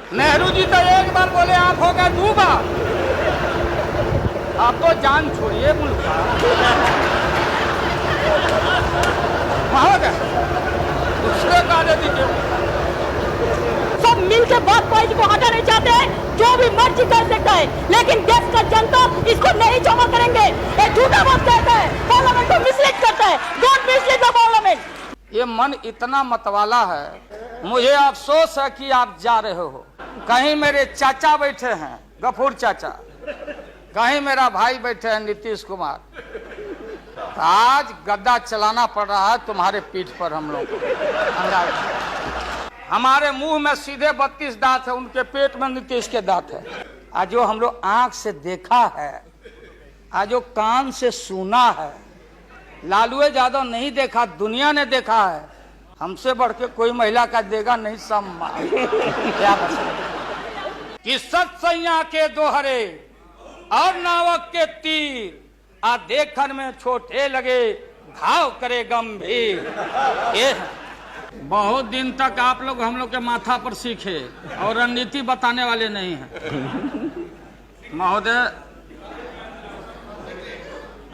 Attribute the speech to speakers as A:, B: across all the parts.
A: नेहरू जी तो एक बार बोले, आप हो गए 2 बार। आप तो जान छोड़िए मुल्क का। हो गए उसके कार्य दीजिए।
B: सब मिलकर बात पॉइंट को हटा नहीं चाहते, जो भी मर्जी कर सकता है, लेकिन देश का जनता इसको नहीं क्षमा करेंगे। ये झूठा बात कहता है, पार्लियामेंट को मिसलीड करता है। Don't mislead the parliament.
A: ये मन इतना मतवाला है, मुझे अफसोस है कि आप जा रहे हो। कहीं मेरे चाचा बैठे हैं, गफूर चाचा, कहीं मेरा भाई बैठे हैं नीतीश कुमार। आज गद्दा चलाना पड़ रहा है तुम्हारे पीठ पर हम लोग को। हमारे मुंह में सीधे 32 दांत है, उनके पेट में नीतीश के दांत है। आज जो हम लोग आंख से देखा है, आज जो कान से सुना है, लालू यादव नहीं देखा, दुनिया ने देखा है। हमसे बढ़ के कोई महिला का देगा नहीं सम्मान। क्या कि सत्सैया के दोहरे और नावक के तीर आ देखन में छोटे लगे, घाव करे गंभीर। ये बहुत दिन तक आप लोग हम लोग के माथा पर सीखे और रणनीति बताने वाले नहीं हैं। महोदय,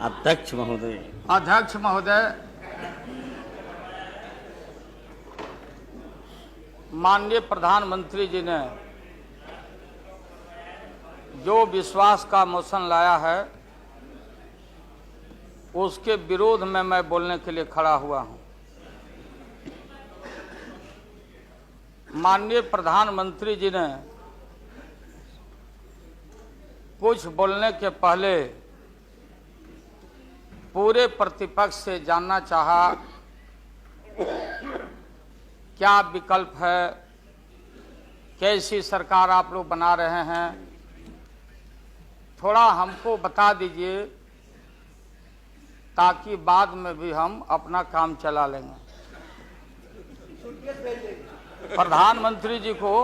C: अध्यक्ष महोदय,
A: अध्यक्ष महोदय, माननीय प्रधानमंत्री जी ने जो विश्वास का मोशन लाया है, उसके विरोध में मैं बोलने के लिए खड़ा हुआ हूं। माननीय प्रधानमंत्री जी ने कुछ बोलने के पहले पूरे प्रतिपक्ष से जानना चाहा क्या विकल्प है, कैसी सरकार आप लोग बना रहे हैं, थोड़ा हमको बता दीजिए ताकि बाद में भी हम अपना काम चला लेंगे। प्रधानमंत्री जी को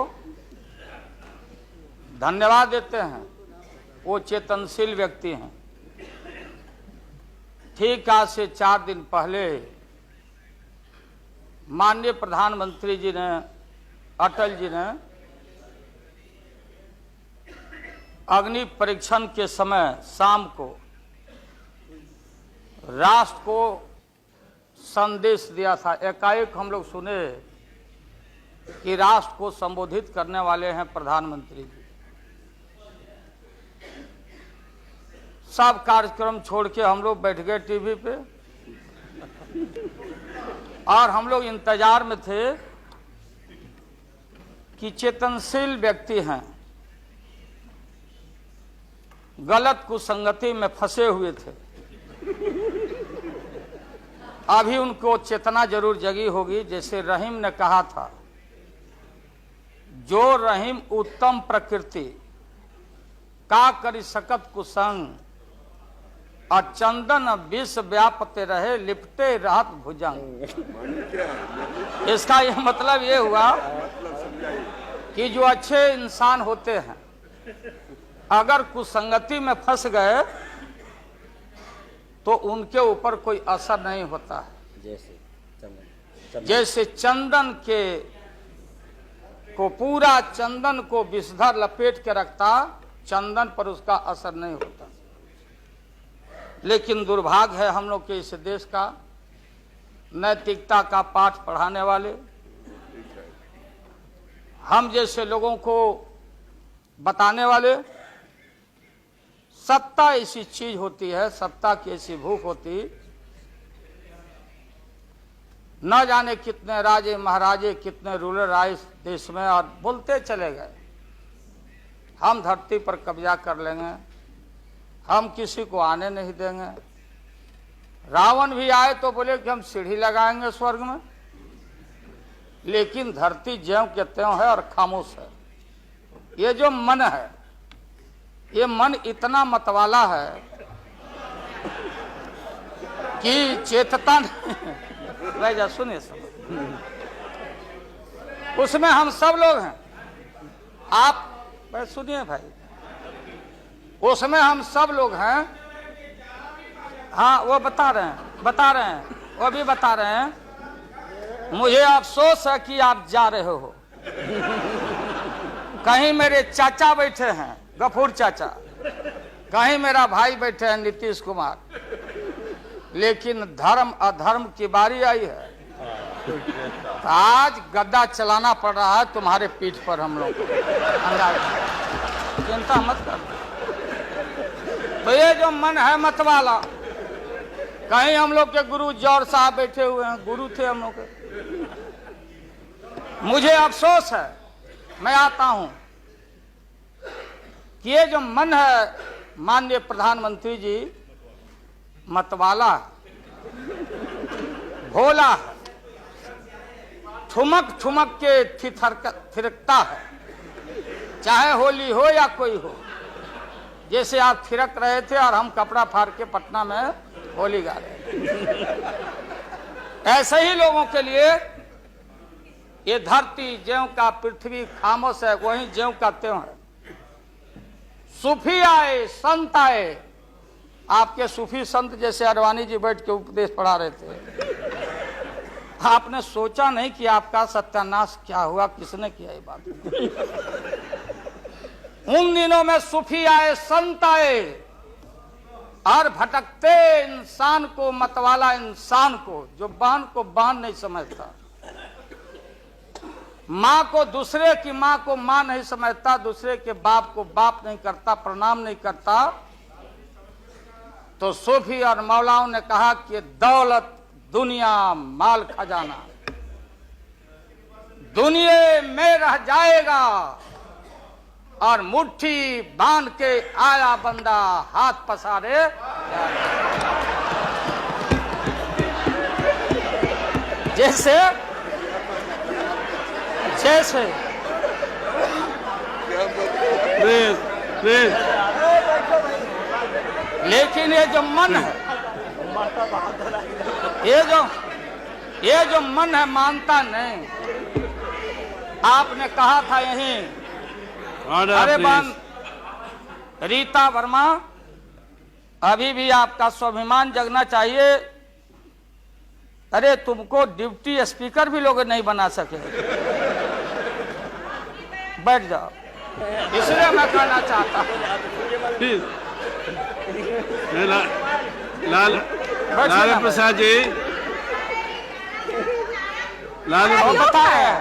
A: धन्यवाद देते हैं, वो चेतनशील व्यक्ति हैं। ठीक आज से 4 दिन पहले माननीय प्रधानमंत्री जी ने, अटल जी ने अग्नि परीक्षण के समय शाम को राष्ट्र को संदेश दिया था। एकाएक हम लोग सुने कि राष्ट्र को संबोधित करने वाले हैं प्रधानमंत्री जी। सब कार्यक्रम छोड़ के हम लोग बैठ गए टीवी पे और हम लोग इंतजार में थे कि चेतनशील व्यक्ति हैं, गलत कुसंगति में फंसे हुए थे, अभी उनको चेतना जरूर जगी होगी। जैसे रहीम ने कहा था, जो रहीम उत्तम प्रकृति का करी सकत कुसंग, और चंदन विष व्यापते रहे लिपटे रहत भुजंग। इसका यह मतलब ये हुआ कि जो अच्छे इंसान होते हैं अगर कुसंगति में फंस गए तो उनके ऊपर कोई असर नहीं होता है। जैसे चंदन के को पूरा चंदन को विषधर लपेट के रखता, चंदन पर उसका असर नहीं होता। लेकिन दुर्भाग्य है हम लोग के इस देश का, नैतिकता का पाठ पढ़ाने वाले हम जैसे लोगों को बताने वाले, सत्ता ऐसी चीज होती है, सत्ता की ऐसी भूख होती, न जाने कितने राजे महाराजे, कितने रूलर आए इस देश में और बोलते चले गए हम धरती पर कब्जा कर लेंगे, हम किसी को आने नहीं देंगे। रावण भी आए तो बोले कि हम सीढ़ी लगाएंगे स्वर्ग में, लेकिन धरती ज्यों के त्यों है और खामोश है। ये जो मन है, ये मन इतना मतवाला है कि चेतता नहीं। जा सुनिए सब, उसमें हम सब लोग हैं। आप सुनिए भाई, उसमें हम सब लोग हैं। हाँ, वो बता रहे हैं, वो भी बता रहे हैं। मुझे अफसोस है कि आप जा रहे हो। कहीं मेरे चाचा बैठे हैं गफूर चाचा, कहीं मेरा भाई बैठे हैं नीतीश कुमार, लेकिन धर्म अधर्म की बारी आई है तो आज गद्दा चलाना पड़ रहा है तुम्हारे पीठ पर हम लोग को। चिंता मत कर। तो ये जो मन है मत वाला, कहीं हम लोग के गुरु जौहर साहब बैठे हुए हैं, गुरु थे हम लोग के। मुझे अफसोस है, मैं आता हूं कि ये जो मन है माननीय प्रधानमंत्री जी मतवाला भोला है, ठुमक ठुमक के थिरकता है, चाहे होली हो या कोई हो। जैसे आप थिरक रहे थे और हम कपड़ा फाड़ के पटना में होली गा रहे। ऐसे ही लोगों के लिए ये धरती ज्यों का पृथ्वी खामोश है, वही ज्यों का त्यों है। सूफी आए, संत आए, आपके सूफी संत जैसे अडवाणी जी बैठ के उपदेश पढ़ा रहे थे। आपने सोचा नहीं कि आपका सत्यानाश क्या हुआ, किसने किया ये बात। उन दिनों में सूफी आए, संत आए और भटकते इंसान को, मतवाला इंसान को, जो बहन को बहन नहीं समझता, माँ को दूसरे की माँ को माँ नहीं समझता, दूसरे के बाप को बाप नहीं करता, प्रणाम नहीं करता, तो सूफी और मौलाओं ने कहा कि दौलत दुनिया माल खजाना दुनिया में रह जाएगा और मुट्ठी बांध के आया बंदा हाथ पसारे। जैसे जैसे लेकिन ये जो मन है, ये जो मन है मानता नहीं। आपने कहा था यहीं, अरे बन रीता वर्मा, अभी भी आपका स्वाभिमान जगना चाहिए। अरे तुमको डिप्टी स्पीकर भी लोग नहीं बना सके। बैठ जाओ, इसलिए मैं कहना चाहता हूँ।
D: लालू प्रसाद जी,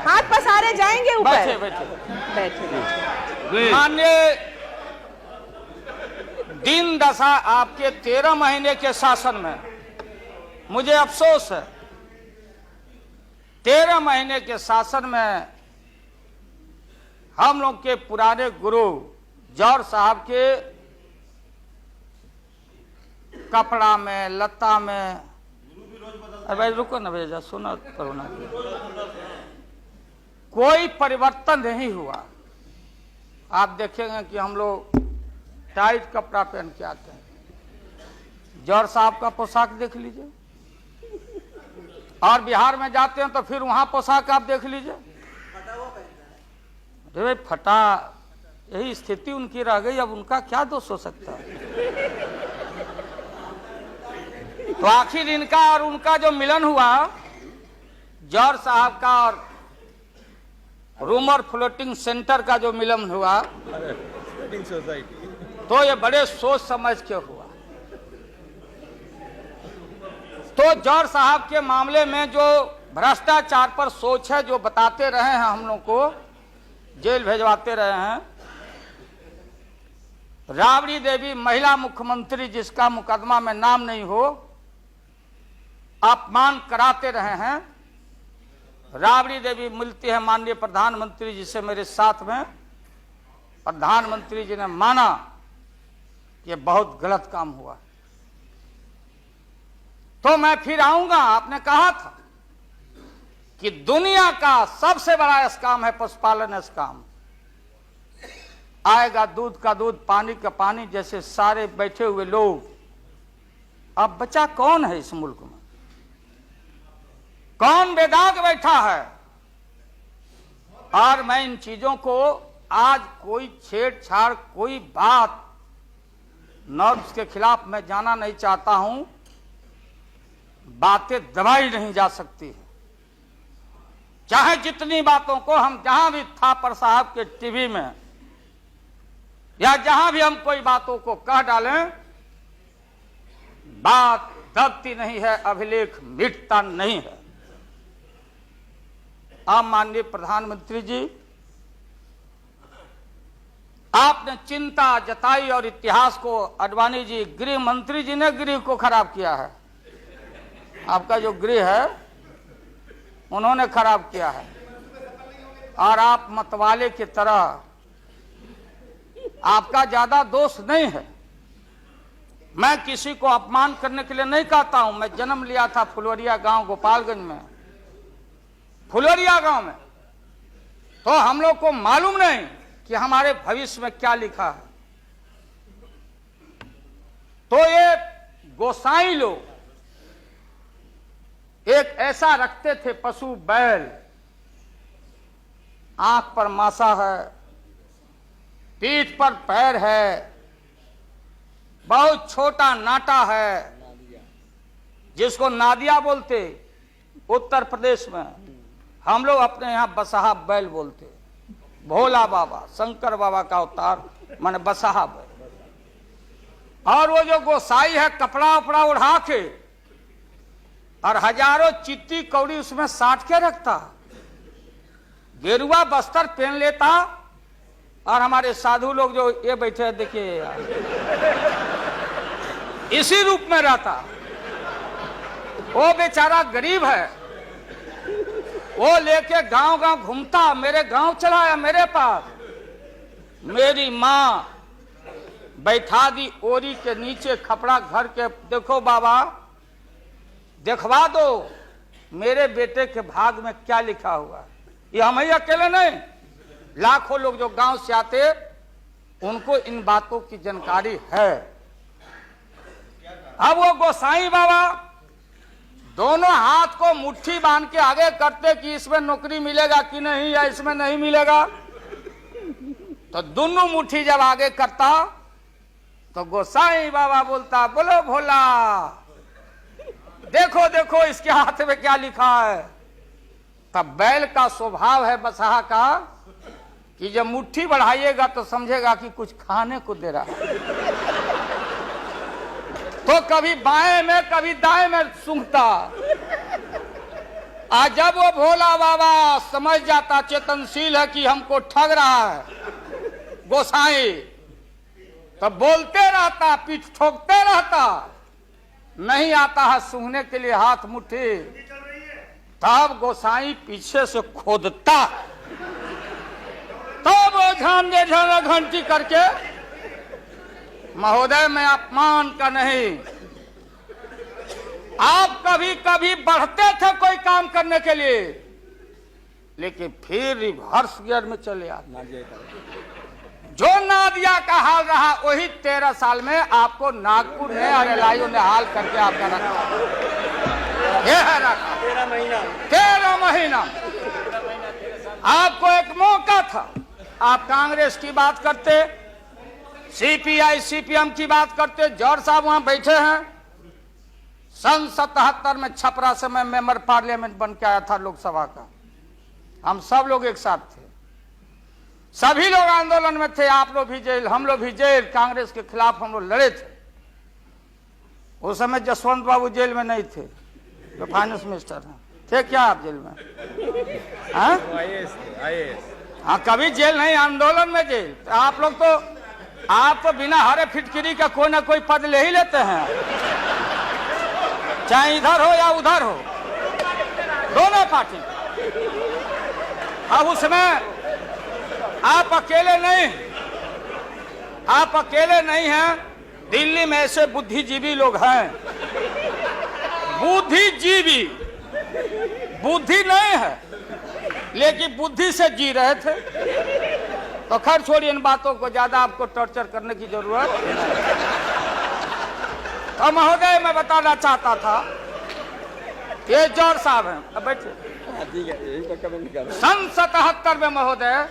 B: हाथ पसारे जाएंगे ऊपर।
A: बैठे बैठे
D: प्लीज।
A: माननीय दिन दशा आपके 13 महीने के शासन में मुझे अफसोस है, 13 महीने के शासन में हम लोग के पुराने गुरु जौहर साहब के कपड़ा में, लता में, अरे रुको ना भैया, सुना करो ना, कोई परिवर्तन नहीं हुआ। आप देखेंगे कि हम लोग टाइट कपड़ा पहन के आते हैं। जौहर साहब का पोशाक देख लीजिए, और बिहार में जाते हैं तो फिर वहां पोशाक आप देख लीजिए, अरे फटा, यही स्थिति उनकी रह गई। अब उनका क्या दोष हो सकता है। तो आखिर इनका और उनका जो मिलन हुआ, जौहर साहब का और रूमर फ्लोटिंग सेंटर का जो मिलन हुआ, तो ये बड़े सोच समझ के हुआ। तो जौहर साहब के मामले में जो भ्रष्टाचार पर सोच है, जो बताते रहे हैं, हम लोग को जेल भेजवाते रहे हैं। राबड़ी देवी महिला मुख्यमंत्री, जिसका मुकदमा में नाम नहीं हो, अपमान कराते रहे हैं। राबड़ी देवी मिलती है माननीय प्रधानमंत्री जी से मेरे साथ में। प्रधानमंत्री जी ने माना कि बहुत गलत काम हुआ, तो मैं फिर आऊंगा। आपने कहा था कि दुनिया का सबसे बड़ा स्काम है पशुपालन स्काम। आएगा दूध का दूध, पानी का पानी, जैसे सारे बैठे हुए लोग। अब बचा कौन है इस मुल्क में? कौन बेदाग बैठा है? और मैं इन चीजों को आज कोई छेड़छाड़, कोई बात नॉर्म्स के खिलाफ मैं जाना नहीं चाहता हूं। बातें दबाई नहीं जा सकती है। चाहे जितनी बातों को हम जहां भी थापर साहब के टीवी में या जहां भी हम कोई बातों को कह डालें, बात दबती नहीं है, अभिलेख मिटता नहीं है। आप माननीय प्रधानमंत्री जी, आपने चिंता जताई और इतिहास को, आडवाणी जी गृह मंत्री जी ने गृह को खराब किया है। आपका जो गृह है उन्होंने खराब किया है, और आप मतवाले की तरह, आपका ज्यादा दोष नहीं है। मैं किसी को अपमान करने के लिए नहीं कहता हूं। मैं जन्म लिया था फुलवरिया गांव गोपालगंज में, फुलवरिया गांव में, तो हम लोग को मालूम नहीं कि हमारे भविष्य में क्या लिखा है। तो ये गोसाई लोग एक ऐसा रखते थे पशु बैल, आंख पर मासा है, पीठ पर पैर है, बहुत छोटा नाटा है, जिसको नादिया बोलते उत्तर प्रदेश में, हम लोग अपने यहां बसहा बैल बोलते। भोला बाबा, शंकर बाबा का अवतार माने बसहा बैल। और वो जो गोसाई है कपड़ा उपड़ा उड़ा के और हजारों चिट्टी कौड़ी उसमें साट के रखता, गेरुआ बस्तर पहन लेता, और हमारे साधु लोग जो ये बैठे हैं देखिए, इसी रूप में रहता। वो बेचारा गरीब है, वो लेके गांव गांव घूमता, मेरे गांव चला आया मेरे पास। मेरी मां बैठा दी ओरी के नीचे खपड़ा घर के, देखो बाबा दिखवा दो मेरे बेटे के भाग में क्या लिखा हुआ। ये हम ही अकेले नहीं, लाखों लोग जो गांव से आते उनको इन बातों की जानकारी है। अब वो गोसाई बाबा दोनों हाथ को मुट्ठी बांध के आगे करते कि इसमें नौकरी मिलेगा कि नहीं, या इसमें नहीं मिलेगा। तो दोनों मुट्ठी जब आगे करता तो गोसाई बाबा बोलता, बोलो भोला, देखो देखो इसके हाथ में क्या लिखा है। तब बैल का स्वभाव है बसहा का कि जब मुट्ठी बढ़ाइएगा तो समझेगा कि कुछ खाने को दे रहा है, तो कभी बाएं में कभी दाएं में सूंघता। आज जब वो भोला बाबा समझ जाता, चेतनशील है कि हमको ठग रहा है गोसाई, तो बोलते रहता, पीठ ठोकते रहता, नहीं आता है सूंघने के लिए हाथ मुट्ठी। तब गोसाई पीछे से खोदता, तब वो झांझे झांझा घंटी करके, महोदय मैं अपमान का नहीं, आप कभी कभी बढ़ते थे कोई काम करने के लिए, लेकिन फिर रिवर्स गियर में चले आते। जो नादिया का हाल रहा वही 13 साल में आपको नागपुर ने और एलआईओ ने हाल करके आपका रखा। ये है रखा 13 महीना। आपको एक मौका था, आप कांग्रेस की बात करते, सीपीआई सीपीएम की बात करते। जौहर साहब वहां बैठे हैं, सन 77 में छपरा से मैं मेंबर पार्लियामेंट बन के आया था लोकसभा का। हम सब लोग एक साथ थे, सभी लोग आंदोलन में थे, आप लोग भी जेल, हम लोग भी जेल, कांग्रेस के खिलाफ हम लोग लड़े थे। उस समय जसवंत बाबू जेल में नहीं थे, जो फाइनेंस मिनिस्टर हैं। थे क्या आप जेल में? हाँ, कभी जेल नहीं, आंदोलन में जेल। तो आप लोग तो, आप तो बिना हरे फिटकिरी का कोई ना कोई पद ले ही लेते हैं, चाहे इधर हो या उधर हो, दोनों पार्टी। अब उसमें आप अकेले नहीं, आप अकेले नहीं हैं। दिल्ली में ऐसे बुद्धिजीवी लोग हैं, बुद्धिजीवी, बुद्धि नहीं है लेकिन बुद्धि से जी रहे थे। तो खैर छोड़िए इन बातों को, ज्यादा आपको टॉर्चर करने की जरूरत नहीं। तो महोदय मैं बताना चाहता था, ये जौहर साहब हैं, अब बैठे। सन 77 में महोदय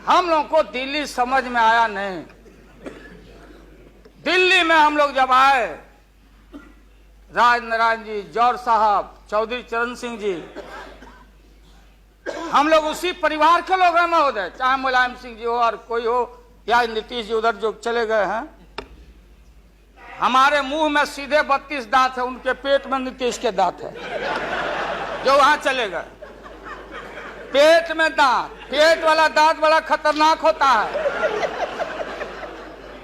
A: हम लोग को दिल्ली समझ में आया नहीं। दिल्ली में हम लोग जब आए, राज नारायण जी, जौहर साहब, चौधरी चरण सिंह जी, हम लोग उसी परिवार के लोग हैं महोदय, चाहे मुलायम सिंह जी हो और कोई हो या नीतीश जी उधर जो चले गए हैं। हमारे मुंह में सीधे 32 दांत है, उनके पेट में नीतीश के दांत है जो वहां चले गए। पेट में दांत, पेट वाला दांत बड़ा खतरनाक होता है।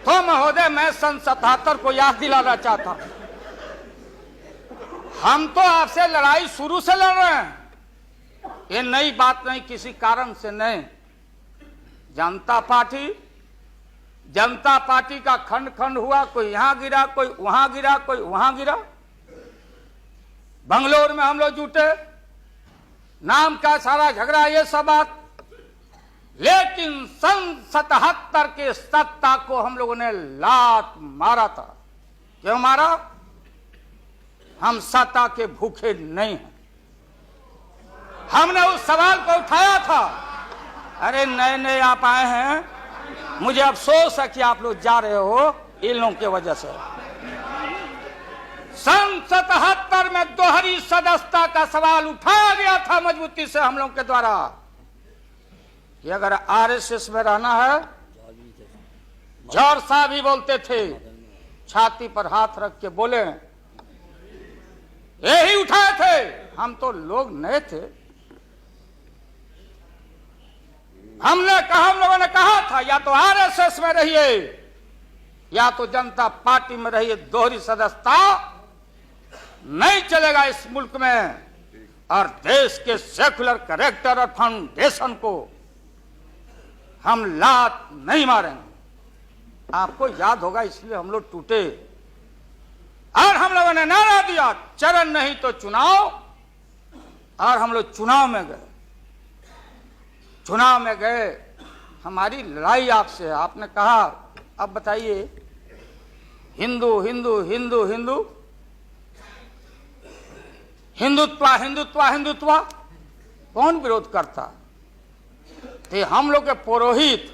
A: तो महोदय मैं सन 77 को याद दिलाना चाहता हूं, हम तो आपसे लड़ाई शुरू से लड़ रहे हैं, ये नई बात नहीं, किसी कारण से नहीं। जनता पार्टी का खंड खंड हुआ, कोई यहां गिरा, कोई वहां गिरा, कोई वहां गिरा। बंगलोर में हम लोग जुटे, नाम का सारा झगड़ा, ये सब बात। लेकिन सन 77 के सत्ता को हम लोगों ने लात मारा था। क्यों मारा? हम सत्ता के भूखे नहीं हैं। हमने उस सवाल को उठाया था। अरे नए नए आप आए हैं, मुझे अफसोस है कि आप लोग जा रहे हो इन लोगों की वजह से। सन 77 में दोहरी सदस्यता का सवाल उठाया गया था मजबूती से हम लोग के द्वारा कि अगर आरएसएस में रहना है, जौहर साहब भी बोलते थे, छाती पर हाथ रख के बोले, यही उठाए थे। हम तो लोग नए थे, हम लोगों ने कहा था या तो आरएसएस में रहिए या तो जनता पार्टी में रहिए, दोहरी सदस्यता नहीं चलेगा इस मुल्क में। और देश के सेकुलर कैरेक्टर और फाउंडेशन को हम लात नहीं मारेंगे। आपको याद होगा, इसलिए हम लोग टूटे और हम लोगों ने नारा दिया, चरण नहीं तो चुनाव। और हम लोग चुनाव में गए। हमारी लड़ाई आपसे है। आपने कहा अब बताइए, हिंदू हिंदू हिंदू हिंदू हिंदुत्व कौन विरोध करता? थे हम लोग के पुरोहित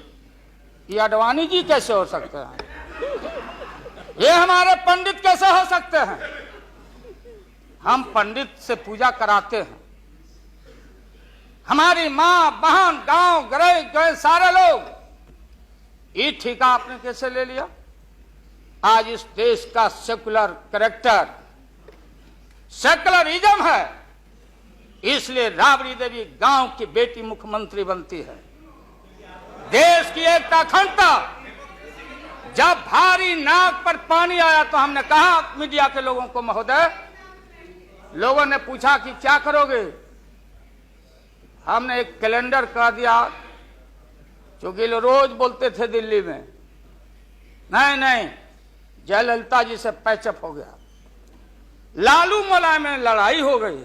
A: ये अडवाणी जी कैसे हो सकते हैं? ये हमारे पंडित कैसे हो सकते हैं? हम पंडित से पूजा कराते हैं। हमारी मां बहन गांव गए सारे लोग। ये ठेका आपने कैसे ले लिया? आज इस देश का सेकुलर कैरेक्टर, सेकुलरिज्म है, इसलिए राबड़ी देवी गांव की बेटी मुख्यमंत्री बनती है। देश की एकता अखंडता। जब भारी नाक पर पानी आया तो हमने कहा मीडिया के लोगों को, महोदय, लोगों ने पूछा कि क्या करोगे? हमने एक कैलेंडर कह दिया, क्योंकि लोग रोज बोलते थे दिल्ली में, नहीं जयललिता जी से पैचअप हो गया, लालू मुलायम में लड़ाई हो गई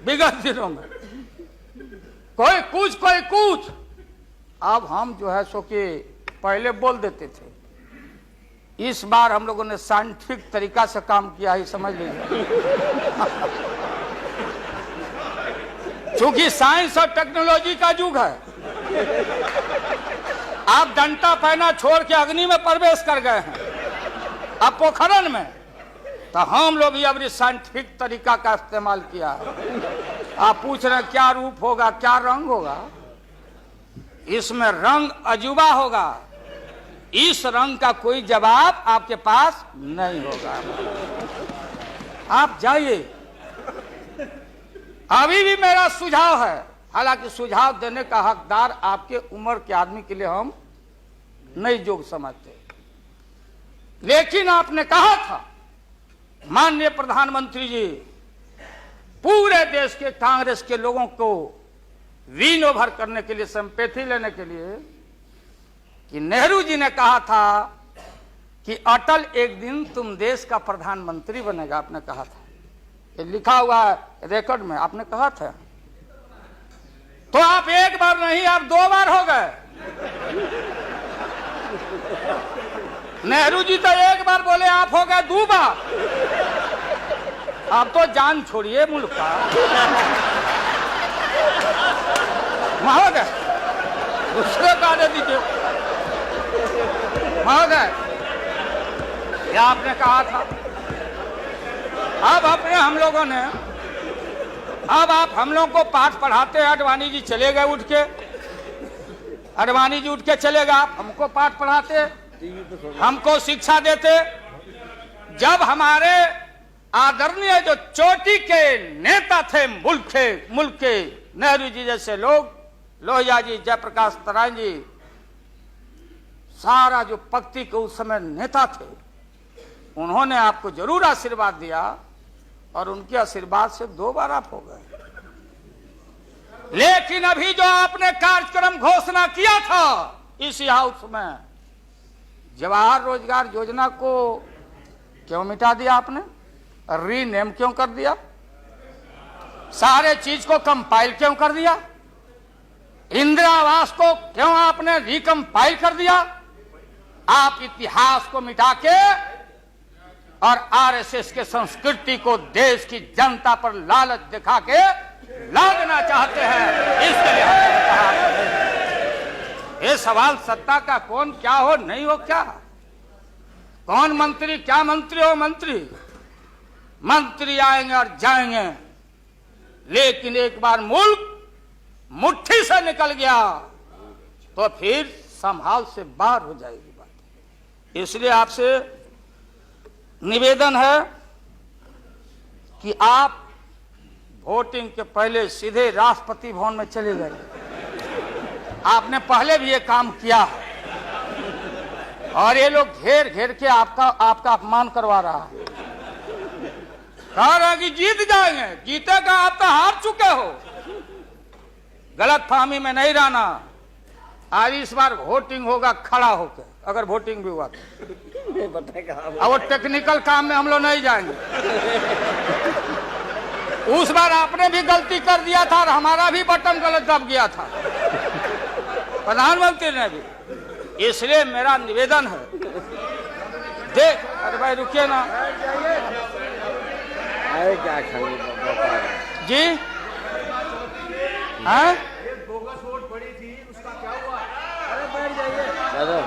A: विगत दिनों में, कोई कुछ। अब हम जो है सो कि पहले बोल देते थे, इस बार हम लोगों ने साइंटिफिक तरीका से काम किया ही, समझ लीजिए। क्योंकि साइंस और टेक्नोलॉजी का युग है। आप डंडा पहना छोड़ के अग्नि में प्रवेश कर गए हैं, अब पोखरण में। तो हम लोग भी अब साइंटिफिक तरीका का इस्तेमाल किया है। आप पूछ रहे हैं क्या रूप होगा, क्या रंग होगा? इसमें रंग अजूबा होगा। इस रंग का कोई जवाब आपके पास नहीं होगा। आप जाइए। अभी भी मेरा सुझाव है, हालांकि सुझाव देने का हकदार आपके उम्र के आदमी के लिए हम नहीं जोग समझते, लेकिन आपने कहा था माननीय प्रधानमंत्री जी, पूरे देश के कांग्रेस के लोगों को विन ओवर करने के लिए, सिंपैथी लेने के लिए, कि नेहरू जी ने कहा था कि अटल एक दिन तुम देश का प्रधानमंत्री बनेगा। आपने कहा था, ये लिखा हुआ है रिकॉर्ड में, आपने कहा था। तो आप एक बार नहीं, आप 2 बार हो गए। नेहरू जी तो एक बार बोले, आप हो गए 2 बार। आप तो जान छोड़िए मुल्क का। महोदय, दूसरे का दे दीजिए। महोदय, ये आपने कहा था। अब अपने हम लोगों ने अब आप हम लोग को पाठ पढ़ाते हैं, अडवाणी जी चले गए उठ के, अडवाणी जी उठ के चले गए, आप हमको पाठ पढ़ाते, हमको शिक्षा देते। जब हमारे आदरणीय जो चोटी के नेता थे मुल्क के नेहरू जी जैसे लोग, लोहिया जी, जयप्रकाश नारायण जी, सारा जो पक्ति के उस समय नेता थे, उन्होंने आपको जरूर आशीर्वाद दिया और उनके आशीर्वाद से 2 बार आप हो गए। लेकिन अभी जो आपने कार्यक्रम घोषणा किया था इसी हाउस में, जवाहर रोजगार योजना को क्यों मिटा दिया आपने? रीनेम क्यों कर दिया? सारे चीज को कंपाइल क्यों कर दिया? इंदिरा आवास को क्यों आपने रिकंपाइल कर दिया? आप इतिहास को मिटा के और आरएसएस के संस्कृति को देश की जनता पर लालच दिखा के लादना चाहते हैं। इसके लिए हमने कहा ये सवाल सत्ता का कौन क्या हो नहीं हो, क्या कौन मंत्री, क्या मंत्री हो, मंत्री आएंगे और जाएंगे, लेकिन एक बार मुल्क मुट्ठी से निकल गया तो फिर संभाल से बाहर हो जाएगी बात। इसलिए आपसे निवेदन है कि आप वोटिंग के पहले सीधे राष्ट्रपति भवन में चले गए। आपने पहले भी ये काम किया और ये लोग घेर घेर के आपका अपमान करवा रहा है, कह रहा है कि जीत जाएंगे। जीतेगा, आप तो हार चुके हो। गलत फहमी में नहीं रहना। आज इस बार वोटिंग होगा खड़ा होकर, अगर वोटिंग भी हुआ तो। अब वो टेक्निकल काम में हम लोग नहीं जाएंगे। उस बार आपने भी गलती कर दिया था और हमारा भी बटन गलत दब गया था, प्रधानमंत्री ने भी। इसलिए मेरा निवेदन है, देख, अरे भाई रुकिए ना
C: क्या
A: जी, हैं?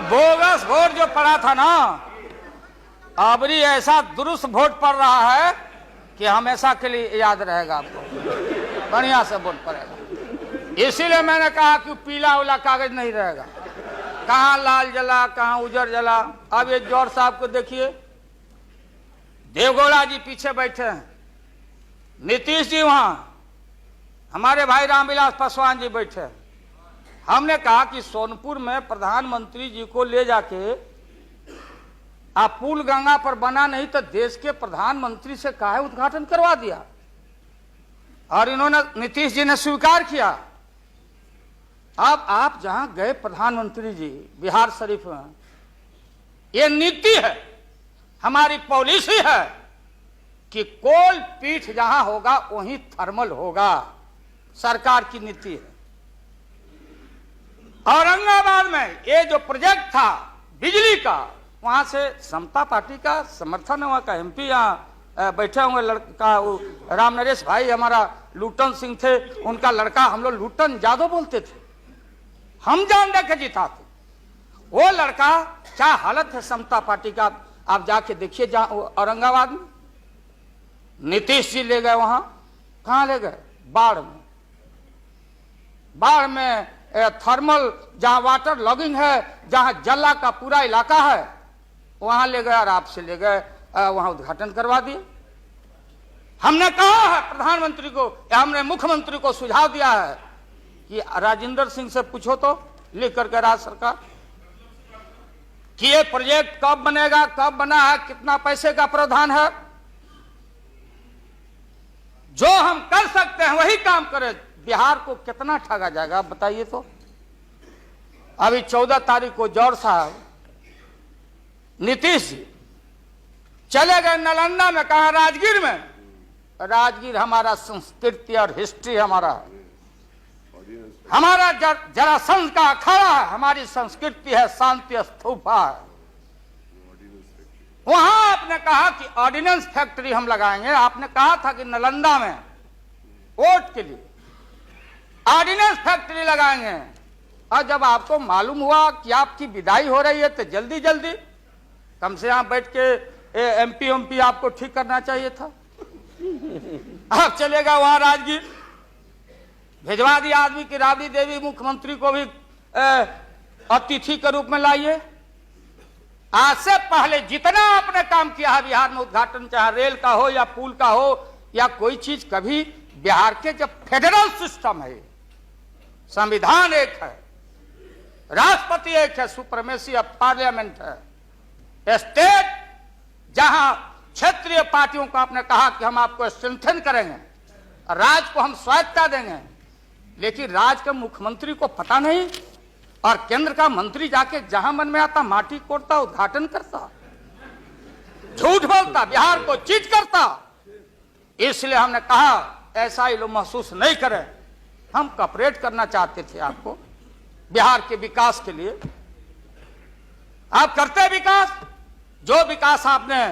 A: बोगस वोट जो पड़ा था ना, अबरी ऐसा दुरुस्त वोट पड़ रहा है कि हमेशा के लिए याद रहेगा, आपको बढ़िया से वोट पड़ेगा। इसीलिए मैंने कहा कि पीला वाला कागज नहीं रहेगा, कहाँ लाल जला कहाँ उजर जला। अब ये जौहर साहब को देखिए, देवगौड़ा जी पीछे बैठे हैं, नीतीश जी वहां, हमारे भाई रामविलास पासवान जी बैठे हैं। हमने कहा कि सोनपुर में प्रधानमंत्री जी को ले जाके आप पुल गंगा पर बना नहीं तो देश के प्रधानमंत्री से काहे उद्घाटन करवा दिया, और इन्होंने, नीतीश जी ने स्वीकार किया। अब आप जहां गए प्रधानमंत्री जी बिहार शरीफ में, ये नीति है, हमारी पॉलिसी है कि कोल पीठ जहां होगा वहीं थर्मल होगा, सरकार की नीति है। औरंगाबाद में ये जो प्रोजेक्ट था बिजली का, वहां से समता पार्टी का समर्थन है, वहां का एमपी यहाँ बैठे होंगे लड़का, वो राम नरेश भाई हमारा लूटन सिंह थे, उनका लड़का, हम लोग लूटन यादव बोलते थे, हम जान दे के जीता थे। वो लड़का, क्या हालत है समता पार्टी का, आप जाके देखिए औरंगाबाद में। नीतीश जी ले गए वहां, कहां ले गए? बाढ़ में थर्मल, जहां वाटर लॉगिंग है, जहां जला का पूरा इलाका है, वहां ले गए और आपसे ले गए, वहां उद्घाटन करवा दिए। हमने कहा है प्रधानमंत्री को, हमने मुख्यमंत्री को सुझाव दिया है कि राजेंद्र सिंह से पूछो तो, लिख करके राज्य सरकार, कि ये प्रोजेक्ट कब बनेगा, कब बना है, कितना पैसे का प्रावधान है। जो हम कर सकते हैं वही काम करें। बिहार को कितना ठगा जाएगा आप बताइए तो। अभी 14 तारीख को जौहर साहब, नीतीश जी चले गए नालंदा में, कहा राजगीर में। राजगीर हमारा संस्कृति और हिस्ट्री हमारा जरासंध का अखाड़ा है, हमारी संस्कृति है, शांति स्तूपा है। वहां आपने कहा कि ऑर्डिनेंस फैक्ट्री हम लगाएंगे। आपने कहा था कि नालंदा में वोट के लिए ऑर्डिनेंस फैक्ट्री लगाएंगे, और जब आपको मालूम हुआ कि आपकी विदाई हो रही है तो जल्दी जल्दी कम से यहाँ बैठ के एमपी आपको ठीक करना चाहिए था। अब चलेगा वहां राजगीर, भिजवा दिया आदमी की राबड़ी देवी मुख्यमंत्री को भी अतिथि के रूप में लाइए। आज से पहले जितना आपने काम किया है बिहार में, उद्घाटन चाहे रेल का हो या पुल का हो या कोई चीज, कभी बिहार के जब फेडरल सिस्टम है, संविधान एक है, राष्ट्रपति एक है, सुप्रीमेसी ऑफ पार्लियामेंट है, स्टेट जहां क्षेत्रीय पार्टियों को आपने कहा कि हम आपको स्ट्रेंथन करेंगे, राज्य को हम स्वायत्तता देंगे, लेकिन राज्य के मुख्यमंत्री को पता नहीं और केंद्र का मंत्री जाके जहां मन में आता माटी कोड़ता, उद्घाटन करता, झूठ बोलता, बिहार को चीट करता। इसलिए हमने कहा ऐसा ही लोग महसूस नहीं करें, हम कॉपरेट करना चाहते थे आपको बिहार के विकास के लिए। आप करते विकास, जो विकास आपने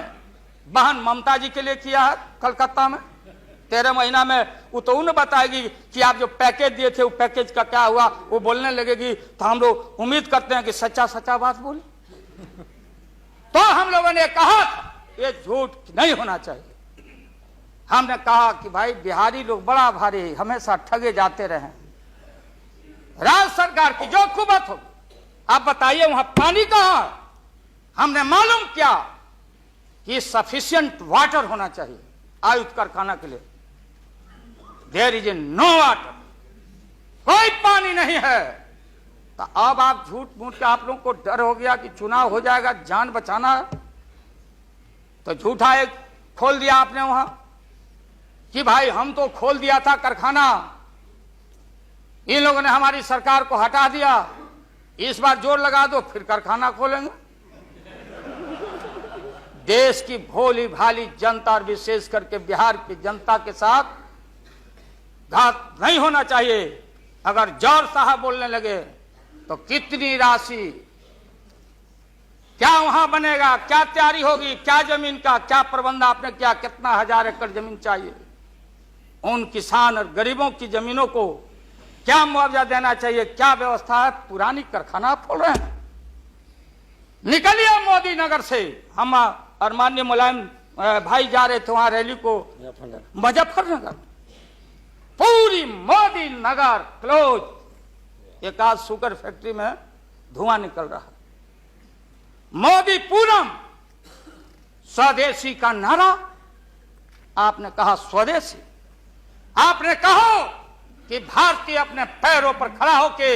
A: बहन ममता जी के लिए किया है कलकत्ता में 13 महीना में, वो तो उन्हें बताएगी कि आप जो पैकेज दिए थे वो पैकेज का क्या हुआ, वो बोलने लगेगी। तो हम लोग उम्मीद करते हैं कि सच्चा सच्चा बात बोले। तो हम लोगों ने कहा ये झूठ नहीं होना चाहिए। हमने कहा कि भाई बिहारी लोग बड़ा भारी, हमेशा ठगे जाते रहे, राज्य सरकार की जो कुबत हो, आप बताइए वहां पानी कहां है? हमने मालूम किया कि सफिशिएंट वाटर होना चाहिए आयुध कारखाना के लिए। देयर इज नो वाटर, कोई पानी नहीं है। तो अब आप झूठ मूठ के, आप लोगों को डर हो गया कि चुनाव हो जाएगा, जान बचाना है, तो झूठा एक खोल दिया आपने वहां कि भाई हम तो खोल दिया था कारखाना, इन लोगों ने हमारी सरकार को हटा दिया, इस बार जोर लगा दो फिर कारखाना खोलेंगे। देश की भोली भाली जनता और विशेष करके बिहार की जनता के साथ घात नहीं होना चाहिए। अगर जौहर साहब बोलने लगे तो कितनी राशि, क्या वहां बनेगा, क्या तैयारी होगी, क्या जमीन का क्या प्रबंध आपने किया, कितना 1000 एकड़ जमीन चाहिए, उन किसान और गरीबों की जमीनों को क्या मुआवजा देना चाहिए, क्या व्यवस्था है। पुरानी कारखाना खोल रहे हैं। निकलिए मोदी नगर से, हम और माननीय मुलायम भाई जा रहे थे वहां रैली को मुजफ्फरनगर, पूरी मोदी नगर क्लोज। एक आध शुगर फैक्ट्री में धुआं निकल रहा है। मोदी पूरम, स्वदेशी का नारा आपने कहा, स्वदेशी आपने कहो कि भारतीय अपने पैरों पर खड़ा होके,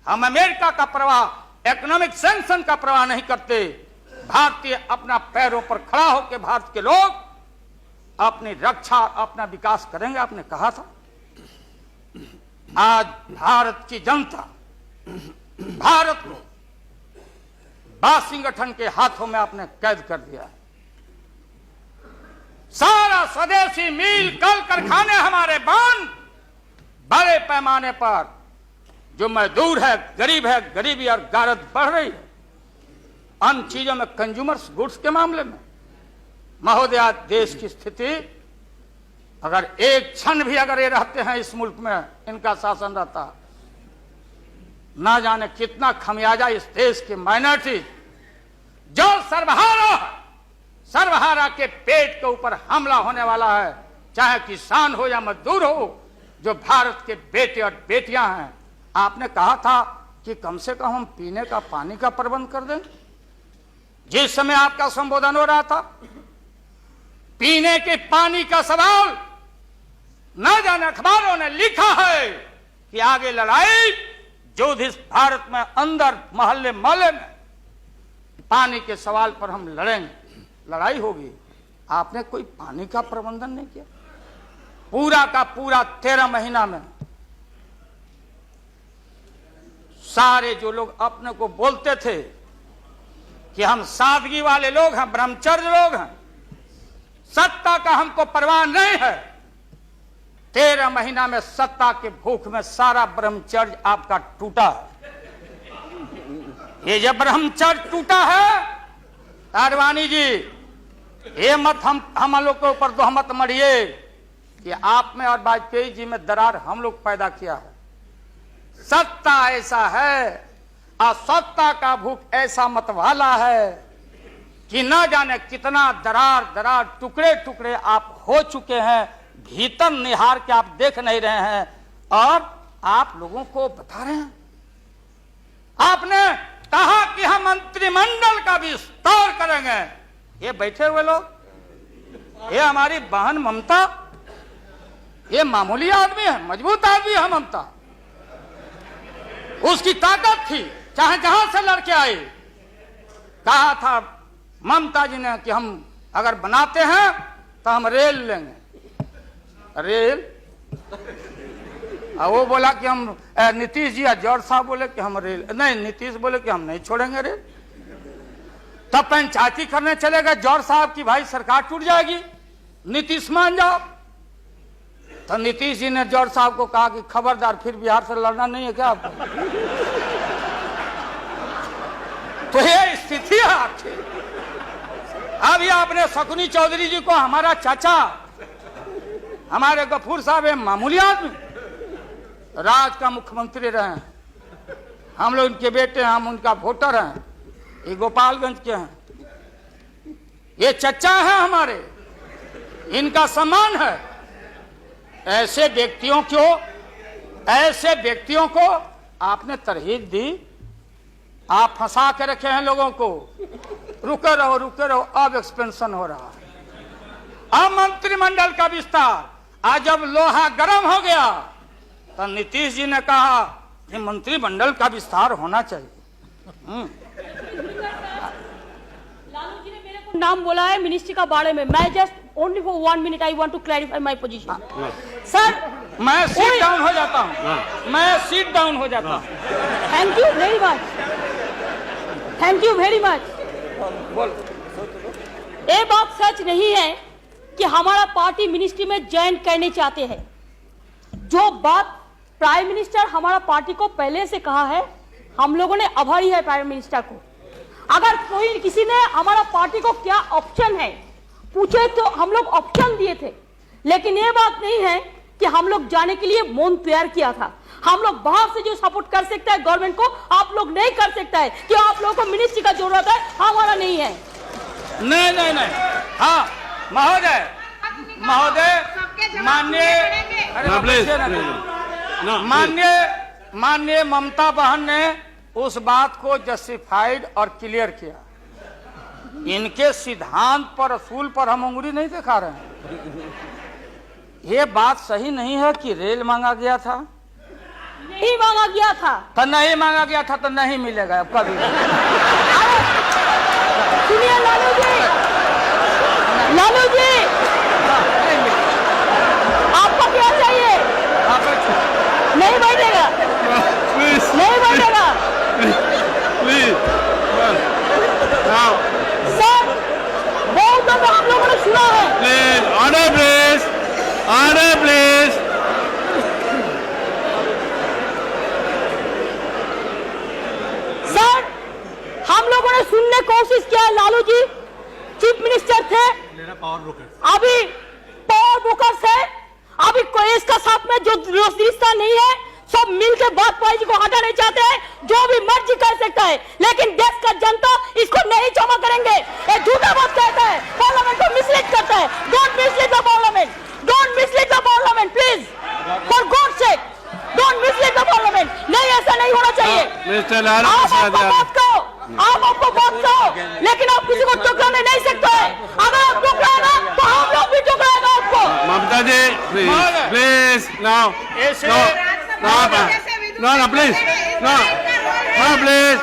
A: हम अमेरिका का प्रवाह, इकोनॉमिक सैंक्शन का प्रवाह नहीं करते। भारतीय अपना पैरों पर खड़ा होकर भारत के लोग अपनी रक्षा, अपना विकास करेंगे, आपने कहा था। आज भारत की जनता भारत को वाशिंगटन के हाथों में आपने कैद कर दिया है। सारा स्वदेशी मिल कल कारखाने हमारे बंद, बड़े पैमाने पर जो मजदूर है, गरीबी और गारत बढ़ रही है। अन्य चीजों में, कंज्यूमर्स गुड्स के मामले में महोदया, देश की स्थिति अगर एक क्षण भी अगर ये रहते हैं इस मुल्क में, इनका शासन रहता, ना जाने कितना खमियाजा इस देश की माइनॉरिटी जो सर्वहारा के पेट के ऊपर हमला होने वाला है, चाहे किसान हो या मजदूर हो, जो भारत के बेटे और बेटियां हैं। आपने कहा था कि कम से कम हम पीने का पानी का प्रबंध कर दें। जिस समय आपका संबोधन हो रहा था, पीने के पानी का सवाल, न जाने अखबारों ने लिखा है कि आगे लड़ाई जो इस भारत में अंदर मोहल्ले मोहल्ले में पानी के सवाल पर हम लड़ेंगे, लड़ाई होगी। आपने कोई पानी का प्रबंधन नहीं किया। पूरा का पूरा 13 महीना में सारे जो लोग अपने को बोलते थे कि हम सादगी वाले लोग हैं, ब्रह्मचर्य लोग हैं, सत्ता का हमको परवाह नहीं है, 13 महीना में सत्ता के भूख में सारा ब्रह्मचर्य आपका टूटा है। ये जब ब्रह्मचर्य टूटा है, आडवाणी जी, ये मत हम लोग के ऊपर दोहमत मढ़िए कि आप में और वाजपेयी जी में दरार हम लोग पैदा किया है। सत्ता ऐसा है और सत्ता का भूख ऐसा मतवाला है कि न जाने कितना दरार टुकड़े टुकड़े आप हो चुके हैं। भीतर निहार के आप देख नहीं रहे हैं और आप लोगों को बता रहे हैं। आपने कहा कि हम मंत्रिमंडल का विस्तार करेंगे। ये बैठे हुए लोग, ये हमारी बहन ममता, ये मामूली आदमी है, मजबूत आदमी है ममता। उसकी ताकत थी, चाहे जहां से लड़के आई। कहा था ममता जी ने कि हम अगर बनाते हैं तो हम रेल लेंगे। रेल, वो बोला कि हम, नीतीश जी या जॉर्ज साहब बोले कि हम रेल नहीं, नीतीश बोले कि हम नहीं छोड़ेंगे रेल। तब पंचायती करने चले गए जॉर्ज साहब की भाई सरकार टूट जाएगी, नीतीश मान जाओ। तो नीतीश जी ने जॉर्ज साहब को कहा कि खबरदार, फिर बिहार से लड़ना नहीं है क्या आपको? तो ये स्थिति है आपकी। अभी आपने शकुनी चौधरी जी को, हमारा चाचा, हमारे गफूर साहब है मामूली आदमी, राज का मुख्यमंत्री रहे हैं, हम लोग इनके बेटे हैं, हम उनका वोटर हैं, ये गोपालगंज के हैं, ये चचा है हमारे, इनका सम्मान है। ऐसे व्यक्तियों को आपने तरहीब दी, आप फंसा के रखे हैं लोगों को। रुके रहो, अब एक्सपेंशन हो रहा है। अब मंत्रिमंडल का विस्तार, आज जब लोहा गर्म हो गया तो नीतीश जी ने कहा कि मंत्रिमंडल का विस्तार होना चाहिए।
B: लालू जी ने मेरे को नाम बोला है मिनिस्ट्री का बारे में। मैं just only for 1 minute I want to clarify my position. Sir,
A: मैं सीट डाउन हो जाता हूँ, मैं सीट डाउन हो जाता हूँ।
B: Thank you very much, thank you very much. ये बात सच नहीं है कि हमारा पार्टी मिनिस्ट्री में ज्वाइन करने चाहते हैं। जो बात प्राइम मिनिस्टर हमारा पार्टी को पहले से कहा है, हम लोगों ने आभारी है प्राइम मिनिस्टर को। अगर कोई किसी ने हमारा पार्टी को क्या ऑप्शन है पूछे तो हम लोग ऑप्शन दिए थे, लेकिन ये बात नहीं है कि हम लोग जाने के लिए मौन तैयार किया था। हम लोग बाहर से जो सपोर्ट कर सकता है गवर्नमेंट को, आप लोग नहीं कर सकता है कि आप लोगों को मिनिस्ट्री का जरूरत है, हमारा नहीं है।
A: नहीं, हाँ महोदय, माननीय ममता बहन ने उस बात को जस्टिफाइड और क्लियर किया। इनके सिद्धांत पर, असूल पर हम उंगली नहीं दिखा रहे हैं। ये बात सही नहीं है कि रेल मांगा गया था,
B: नहीं मांगा गया था
A: तो नहीं मांगा गया था तो नहीं मिलेगा अब कभी।
B: सुनिए लालू जी, आपको क्या चाहिए? नहीं बैठेगा, नहीं बैठेगा सर। बहुत दफा हम लोगों ने सुना है।
D: Order please.
B: सर, हम लोगों ने सुनने की कोशिश किया। लालू जी चीफ मिनिस्टर थे, अभी पावर ब्रोकर्स है, अभी कोई इसका साथ में जो रिश्ता नहीं है, सब मिलकर वाजपेयी जी को हटाना नहीं चाहते हैं। जो भी मर्जी कर सकता है, लेकिन देश का जनता इसको नहीं क्षमा करेंगे। ये झूठा बात कहता है, पार्लियामेंट को मिसलीड करता है। Don't mislead the parliament, don't mislead the parliament please, for God sake, don't mislead the parliament. नहीं, ऐसा नहीं होना चाहिए। आप आपको बात कहो, लेकिन आप किसी को टुकराने नहीं सकते। अगर आप टुकराएगा तो हम लोग भी टुकराएगा आपको।
D: Mamata ji please now please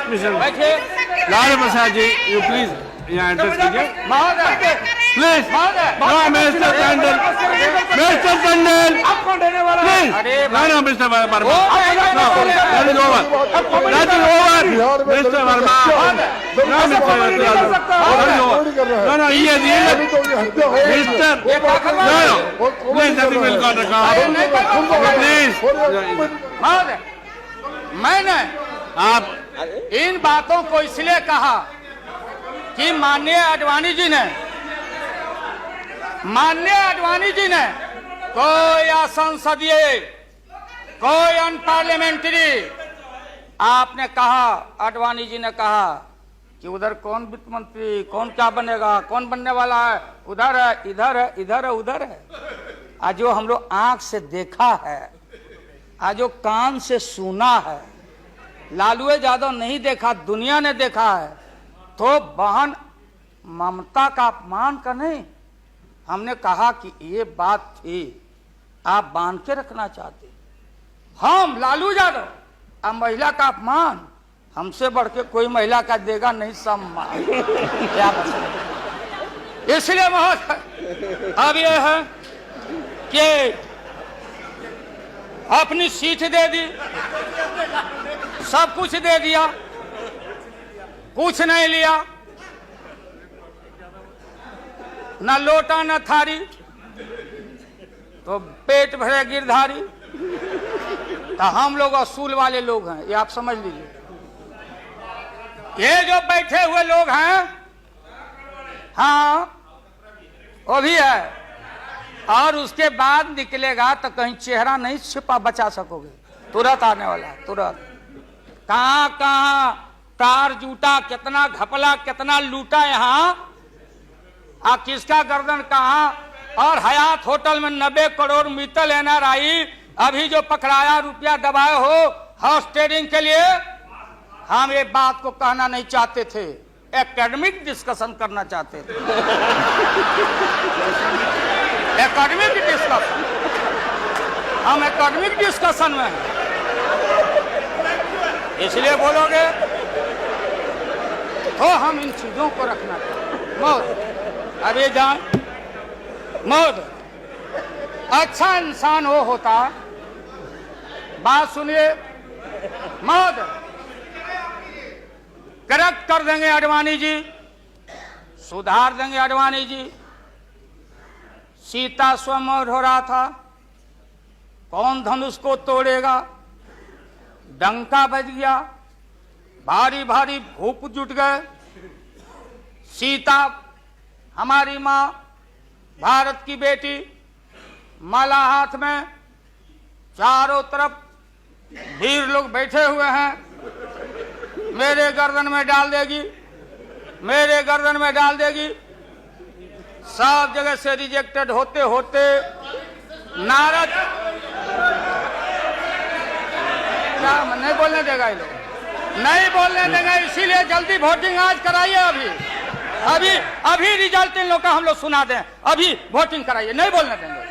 D: mister Lalu Prasad ji, you please यहाँ एंटर कीजिए please. Mister Tandon please, no mister Verma, mister Verma, no ये mister, please nothing will got please.
A: मैंने
D: आप
A: इन बातों को इसलिए कहा कि माननीय आडवाणी जी ने कोई असंसदीय, कोई अनपार्लियामेंट्री, आपने कहा, आडवाणी जी ने कहा कि उधर कौन वित्त मंत्री, कौन क्या बनेगा, कौन बनने वाला है, उधर है, इधर है, इधर है, उधर है। आज जो हम लोग आंख से देखा है, आज जो कान से सुना है, लालू यादव नहीं देखा, दुनिया ने देखा है, तो बहन ममता का अपमान का नहीं। हमने कहा कि ये बात थी, आप बांध के रखना चाहते, हम लालू यादव, अब महिला का अपमान हमसे बढ़ के कोई महिला का देगा नहीं सम्मान। क्या बता, इसलिए महोदय अब यह है कि अपनी सीट दे दी, सब कुछ दे दिया, कुछ नहीं लिया, न लोटा न थारी, तो पेट भरे गिरधारी। तो हम लोग असूल वाले लोग हैं, ये आप समझ लीजिए। ये जो बैठे हुए लोग हैं, हाँ वो भी है, और उसके बाद निकलेगा तो कहीं चेहरा नहीं छिपा बचा सकोगे, तुरंत आने वाला है, तुरंत। कहां कहां तार जूटा, कितना घपला, कितना लूटा यहाँ, किसका गर्दन कहां। और हयात होटल में 90 करोड़ मित्तल NRI अभी जो पकड़ाया, रुपया दबाए हो हाउस ट्रेडिंग के लिए, हम ये बात को कहना नहीं चाहते थे, एकेडमिक डिस्कशन करना चाहते थे। एकेडमिक डिस्कशन, हम एकेडमिक डिस्कशन में हैं, इसलिए बोलोगे तो हम इन चीजों को रखना चाहते। मौत अभी जान, मौत अच्छा इंसान वो होता, बात सुनिए, मौत करेक्ट कर देंगे आडवाणी जी, सुधार देंगे आडवाणी जी। सीता स्वयंवर हो रहा था, कौन धनुष को तोड़ेगा, डंका बज गया, भारी भारी भूप जुट गए। सीता हमारी माँ, भारत की बेटी, माला हाथ में, चारों तरफ वीर लोग बैठे हुए हैं, मेरे गर्दन में डाल देगी, मेरे गर्दन में डाल देगी। सब जगह से रिजेक्टेड होते होते नारद, क्या नहीं बोलने देगा ये लोग, नहीं बोलने देगा, इसीलिए जल्दी वोटिंग आज कराइए। अभी अभी अभी रिजल्ट इन लोग का हम लोग सुना दें, अभी वोटिंग कराइए, नहीं बोलने देंगे।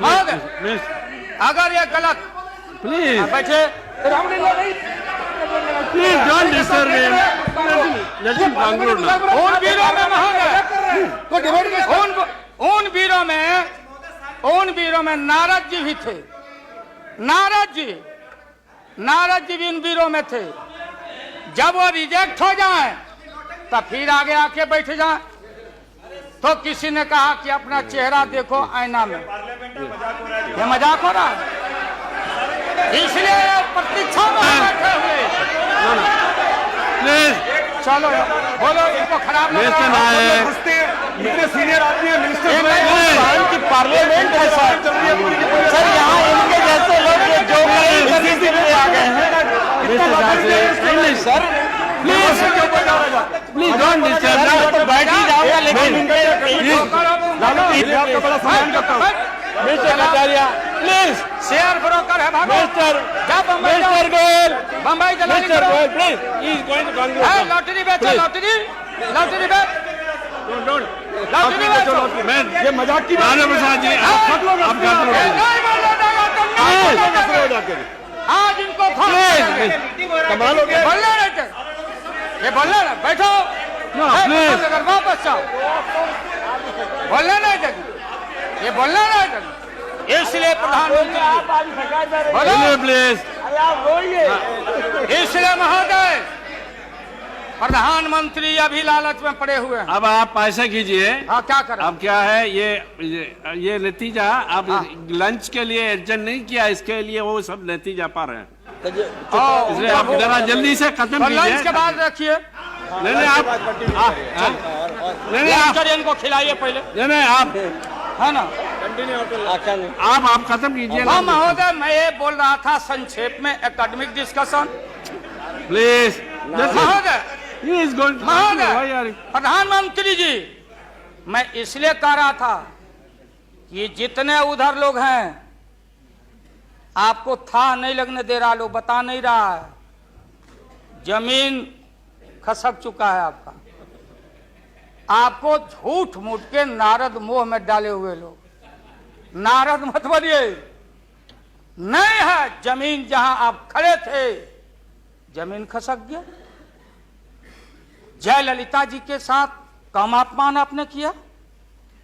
A: महोदय अगर ये गलत,
D: प्लीज
A: बैठे,
D: please don't disturb him, let him conclude now.
A: उन वीरों में महोदय, उन वीरों में नारद जी भी थे, नारद जी भी उन वीरों में थे। जब वो रिजेक्ट हो जाए तो फिर आगे आके बैठ जाए। तो किसी ने कहा कि अपना चेहरा देखो आईना में, ये मजाक हो रहा है, इसलिए प्रतीक्षा में बैठे हुए।
D: प्लीज
A: चलो बोलो, इनको खराब लग रहा है,
E: इतने सीनियर आदमी है, मिनिस्टर
A: की पार्लियामेंट है सर, यहाँ इनके जैसे लोग जो आ गए हैं सर,
D: प्लीज डोंट डिस्टर्ब,
A: तो बैठ ही जाऊंगा, लेकिन
E: आपका बड़ा सम्मान करता हूँ।
D: Mister Acharya please,
A: share broker है भागो,
D: mister
A: mister
D: Goyal,
A: Bombay
D: mister Goyal please, he is going to conclude.
A: Lottery बेचो, लॉटरी बेच, लॉटरी बेचो।
D: मैं
E: ये मजाक की
D: राणा प्रसाद जी, आप कंक्लूड
A: नहीं बोलने देगा तुम, नहीं बोलने देगा। आज इनको
E: कमाल हो गया।
A: बोलने नहीं थे, ये बोलने ना, बैठो, अगर वापस जाओ, बोलने नहीं देगी, ये बोलने नहीं देगी, इसलिए प्रधानमंत्री बोलो
D: प्लीज,
A: इसलिए महोदय प्रधानमंत्री अभी लालच में पड़े हुए हैं।
D: अब आप पैसे कीजिए।
A: हाँ क्या करें,
D: अब क्या है ये नतीजा, आप लंच के लिए एडजस्ट नहीं किया, इसके लिए वो सब नतीजा पा रहे हैं, इसलिए आप जरा जल्दी से खत्म कीजिए।
A: लंच के बाद रखिए,
D: नहीं आप
A: नहीं इनको खिलाइए पहले,
D: नहीं आप
A: है ना,
D: आप खत्म कीजिए।
A: हाँ महोदय, मैं ये बोल रहा था संक्षेप में, एकेडमिक डिस्कशन।
D: प्लीज
A: महोदय,
D: महोदय,
A: प्रधानमंत्री जी, मैं इसलिए कह रहा था कि जितने उधर लोग हैं आपको था नहीं लगने दे रहा, लोग बता नहीं रहा है, जमीन खसक चुका है आपका। आपको झूठ मूठ के नारद मोह में डाले हुए लोग, नारद मत बनिए। नहीं है जमीन, जहां आप खड़े थे जमीन खसक गया। जयललिता जी के साथ कम अपमान आपने किया,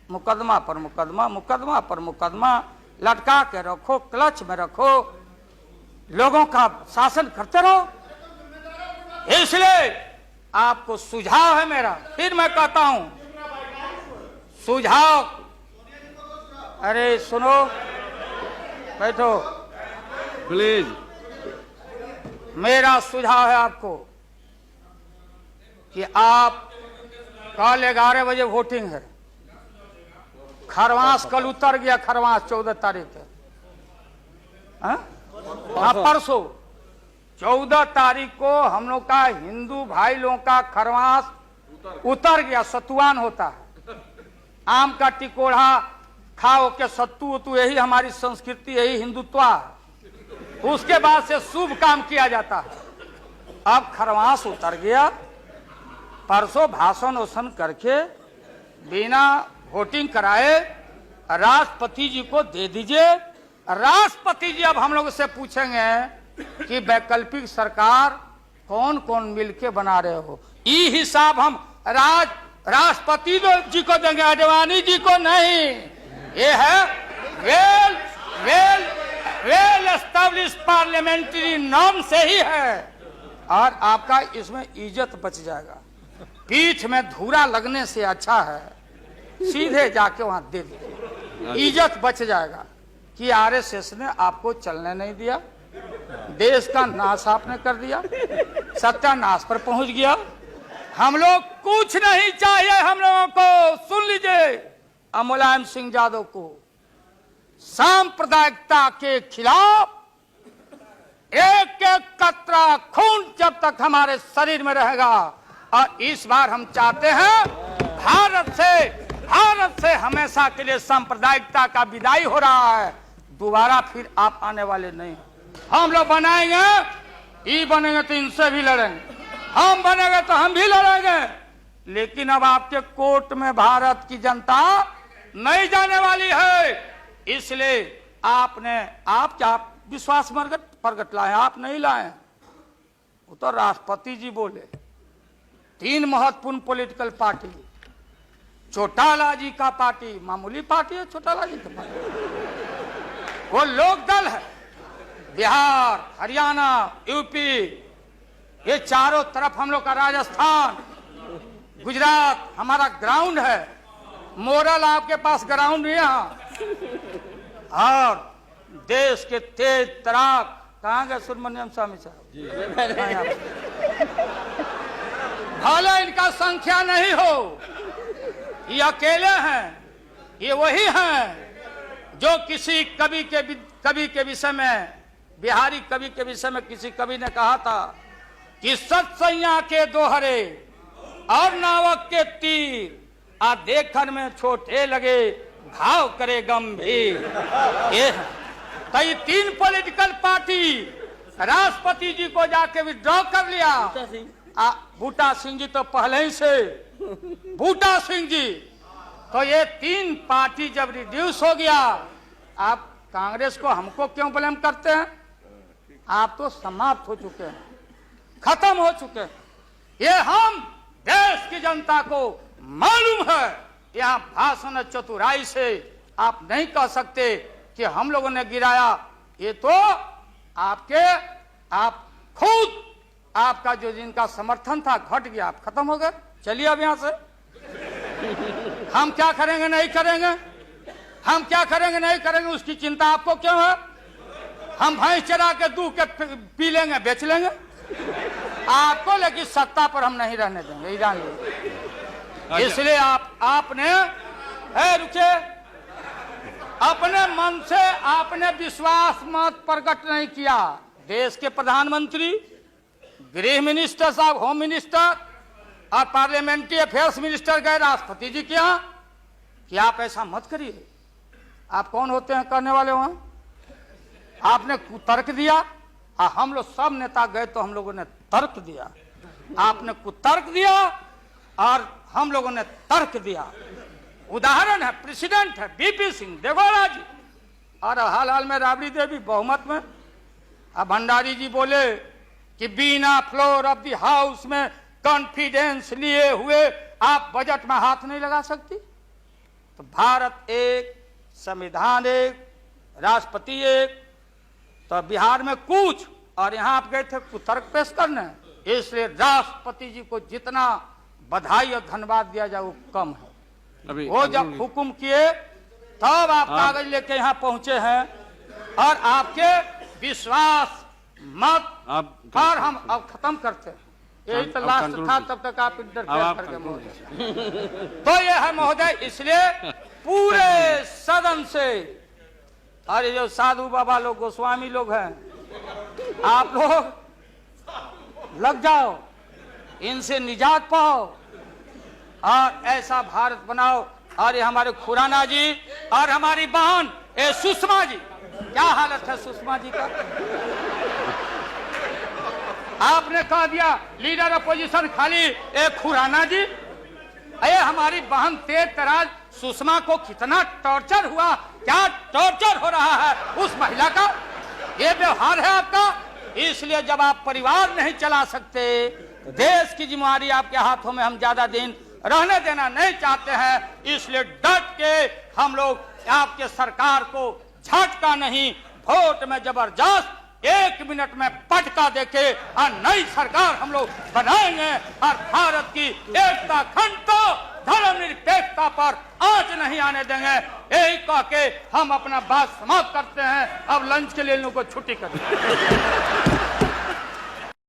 A: मुकदमा पर मुकदमा, मुकदमा पर मुकदमा लटका के रखो, क्लच में रखो, लोगों का शासन करते रहो। इसलिए आपको सुझाव है मेरा, फिर मैं कहता हूं सुझाव, अरे सुनो, बैठो
D: प्लीज।
A: मेरा सुझाव है आपको कि आप कल 11 बजे वोटिंग है, खरवास कल उतर गया, खरवास 14 तारीख है, परसों 14 तारीख को हम लोग का हिंदू भाई लोगों का खरवास उतर गया, सतुआन होता है, आम का टिकोड़ा खाओ के सत्तू वत्तू, यही हमारी संस्कृति, यही हिंदुत्व है। उसके बाद से शुभ काम किया जाता है। अब खरवास उतर गया, परसों भाषण वोषण करके बिना वोटिंग कराए राष्ट्रपति जी को दे दीजिए। राष्ट्रपति जी अब हम लोग से पूछेंगे कि वैकल्पिक सरकार कौन कौन मिलके बना रहे हो, ये हिसाब हम राष्ट्रपति जी को देंगे, आडवाणी जी को नहीं। ये है well well well established parliamentary norm से ही है, और आपका इसमें इज्जत बच जाएगा। पीठ में धूरा लगने से अच्छा है सीधे जाके वहां दे दीजिए, इज्जत बच जाएगा। कि आरएसएस ने आपको चलने नहीं दिया, देश का नाश आपने कर दिया, सत्यानाश पर पहुंच गया। हम लोग कुछ नहीं चाहिए, हम लोगों को सुन लीजिए, मुलायम सिंह यादव को सांप्रदायिकता के खिलाफ एक एक कतरा खून जब तक हमारे शरीर में रहेगा, और इस बार हम चाहते हैं भारत से हमेशा के लिए सांप्रदायिकता का विदाई हो रहा है, दोबारा फिर आप आने वाले नहीं। हम लोग बनाएंगे, ये बनेंगे तो इनसे भी लड़ेंगे, हम बनेंगे तो हम भी लड़ेंगे, लेकिन अब आपके कोर्ट में भारत की जनता नहीं जाने वाली है। इसलिए आप क्या विश्वास प्रगट लाए, आप नहीं लाए, वो तो राष्ट्रपति जी बोले। 3 महत्वपूर्ण पॉलिटिकल पार्टी, चौटाला जी का पार्टी मामूली पार्टी है, चौटाला जी का पार्टी वो लोक दल है, बिहार, हरियाणा, यूपी, ये चारों तरफ हम लोग का, राजस्थान, गुजरात हमारा ग्राउंड है। मोरल आपके पास ग्राउंड नहीं है। और देश के तेज तराक कहाँ गए सुब्रमण्यम स्वामी साहब, भले इनका संख्या नहीं हो, ये अकेले हैं, ये वही हैं जो किसी कवि के विषय में, बिहारी कवि के विषय में किसी कवि ने कहा था कि सत्सैया के दोहरे और नावक के तीर, आ देखन में छोटे लगे भाव करे गंभीर। ये कई 3 पॉलिटिकल पार्टी राष्ट्रपति जी को जाके विड्रॉ कर लिया। बूटा सिंह जी तो पहले ही से, बूटा सिंह जी, तो ये 3 पार्टी जब रिड्यूस हो गया, आप कांग्रेस को हमको क्यों ब्लेम करते हैं? आप तो समाप्त हो चुके हैं, खत्म हो चुके हैं। ये हम देश की जनता को मालूम है। यहाँ भाषण चतुराई से आप नहीं कह सकते कि हम लोगों ने गिराया, ये तो आप खुद, आपका जो जिनका समर्थन था घट गया, आप खत्म हो गए। चलिए अब यहाँ से हम क्या करेंगे नहीं करेंगे, हम क्या करेंगे नहीं करेंगे उसकी चिंता आपको क्यों है? हम भैंस चरा के दूध के पी लेंगे, बेच लेंगे आपको, लेकिन सत्ता पर हम नहीं रहने देंगे, जान लीजिए। इसलिए आपने रुके, अपने मन से आपने विश्वास मत प्रकट नहीं किया। देश के प्रधानमंत्री, गृह मिनिस्टर साहब, होम मिनिस्टर और पार्लियामेंट्री अफेयर्स मिनिस्टर गए राष्ट्रपति जी के यहाँ कि आप ऐसा मत करिए, आप कौन होते हैं करने वाले वहां? आपने कुतर्क दिया और हम लोग सब नेता गए तो हम लोगों ने तर्क दिया। आपने कुतर्क दिया और हम लोगों ने तर्क दिया। उदाहरण है, प्रेसिडेंट है बीपी सिंह देगौड़ा जी, और हाल हाल में राबड़ी देवी बहुमत में। अब भंडारी जी बोले कि बिना फ्लोर ऑफ द हाउस में कॉन्फिडेंस लिए हुए आप बजट में हाथ नहीं लगा सकती। तो भारत एक, संविधान एक, राष्ट्रपति एक, तो बिहार में कुछ, और यहां आप गए थे कुतर्क पेश करने। इसलिए राष्ट्रपति जी को जितना बधाई और धन्यवाद दिया जाए वो कम है।
D: अभी
A: वो जब हुक्म किए तब आप कागज लेके यहाँ पहुंचे हैं, और आपके विश्वास मत और हम अब खत्म करते हैं। यही तो लास्ट था, तब तक आप इंटरफेयर करके महोदय। तो ये है महोदय, इसलिए पूरे सदन से, अरे जो साधु बाबा लोग, गोस्वामी लोग हैं, आप लोग लग जाओ, इनसे निजात पाओ और ऐसा भारत बनाओ। और ये हमारे खुराना जी और हमारी बहन सुषमा जी, क्या हालत है सुषमा जी का? आपने कह दिया लीडर अपोजिशन खाली खुराना जी। अरे हमारी बहन तेज तराज सुषमा को कितना टॉर्चर हुआ, क्या टॉर्चर हो रहा है उस महिला का, ये व्यवहार है आपका। इसलिए जब आप परिवार नहीं चला सकते, देश की जिम्मेदारी आपके हाथों में हम ज्यादा दिन रहने देना नहीं चाहते हैं। इसलिए डट के हम लोग आपके सरकार को झटका नहीं, वोट में जबरदस्त 1 मिनट में पटका देके और नई सरकार हम लोग बनाएंगे और भारत की एकता, अखंडता, धर्मनिरपेक्षता पर आंच नहीं आने देंगे। यही कह के हम अपना बात समाप्त करते हैं। अब लंच के लिए इन लोगों को छुट्टी कर दें।